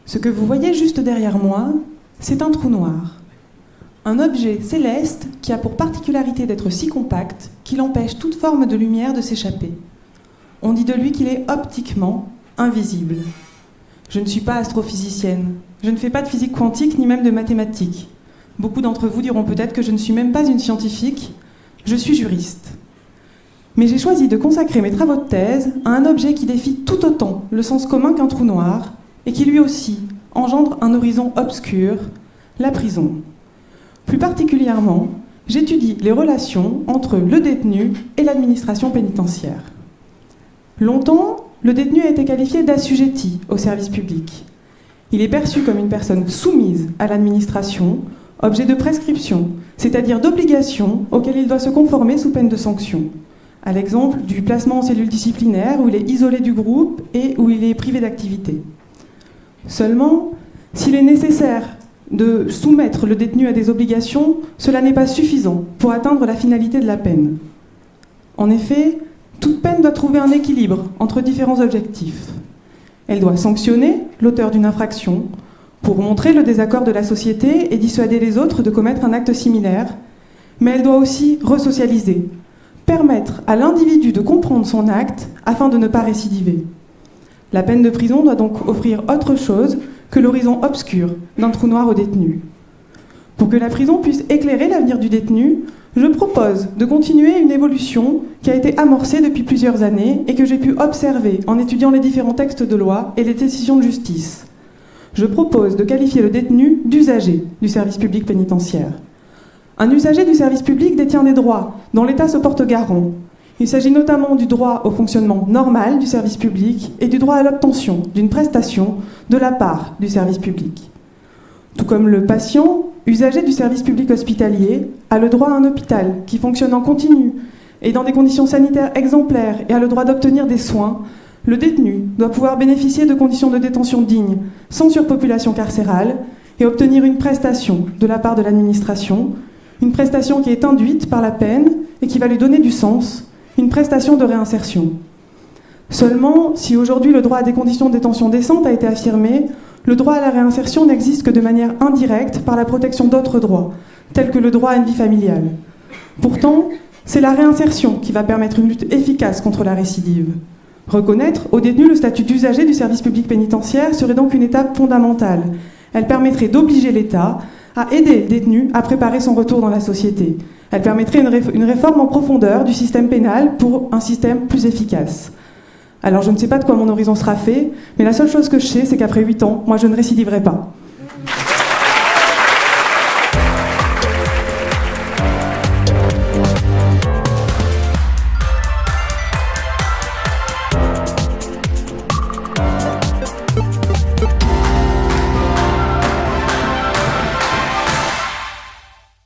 Ce que vous voyez juste derrière moi, c'est un trou noir. Un objet céleste qui a pour particularité d'être si compact qu'il empêche toute forme de lumière de s'échapper. On dit de lui qu'il est optiquement invisible. Je ne suis pas astrophysicienne, je ne fais pas de physique quantique ni même de mathématiques. Beaucoup d'entre vous diront peut-être que je ne suis même pas une scientifique, je suis juriste. Mais j'ai choisi de consacrer mes travaux de thèse à un objet qui défie tout autant le sens commun qu'un trou noir et qui lui aussi engendre un horizon obscur, la prison. Plus particulièrement, j'étudie les relations entre le détenu et l'administration pénitentiaire. Longtemps, le détenu a été qualifié d'assujetti au service public. Il est perçu comme une personne soumise à l'administration, objet de prescription, c'est-à-dire d'obligation auxquelles il doit se conformer sous peine de sanction. À l'exemple du placement en cellule disciplinaire où il est isolé du groupe et où il est privé d'activité. Seulement, s'il est nécessaire de soumettre le détenu à des obligations, cela n'est pas suffisant pour atteindre la finalité de la peine. En effet, toute peine doit trouver un équilibre entre différents objectifs. Elle doit sanctionner l'auteur d'une infraction pour montrer le désaccord de la société et dissuader les autres de commettre un acte similaire, mais elle doit aussi resocialiser, permettre à l'individu de comprendre son acte afin de ne pas récidiver. La peine de prison doit donc offrir autre chose que l'horizon obscur d'un trou noir au détenu. Pour que la prison puisse éclairer l'avenir du détenu, je propose de continuer une évolution qui a été amorcée depuis plusieurs années et que j'ai pu observer en étudiant les différents textes de loi et les décisions de justice. Je propose de qualifier le détenu d'usager du service public pénitentiaire. Un usager du service public détient des droits dont l'État se porte garant. Il s'agit notamment du droit au fonctionnement normal du service public et du droit à l'obtention d'une prestation de la part du service public. Tout comme le patient, usager du service public hospitalier, a le droit à un hôpital qui fonctionne en continu et dans des conditions sanitaires exemplaires et a le droit d'obtenir des soins, le détenu doit pouvoir bénéficier de conditions de détention dignes, sans surpopulation carcérale, et obtenir une prestation de la part de l'administration, une prestation qui est induite par la peine et qui va lui donner du sens, une prestation de réinsertion. Seulement, si aujourd'hui le droit à des conditions de détention décentes a été affirmé, le droit à la réinsertion n'existe que de manière indirecte par la protection d'autres droits, tels que le droit à une vie familiale. Pourtant, c'est la réinsertion qui va permettre une lutte efficace contre la récidive. Reconnaître aux détenus le statut d'usager du service public pénitentiaire serait donc une étape fondamentale. Elle permettrait d'obliger l'État à aider le détenu à préparer son retour dans la société. Elle permettrait une réforme en profondeur du système pénal pour un système plus efficace. Alors je ne sais pas de quoi mon horizon sera fait, mais la seule chose que je sais, c'est qu'après 8 ans, moi je ne récidiverai pas.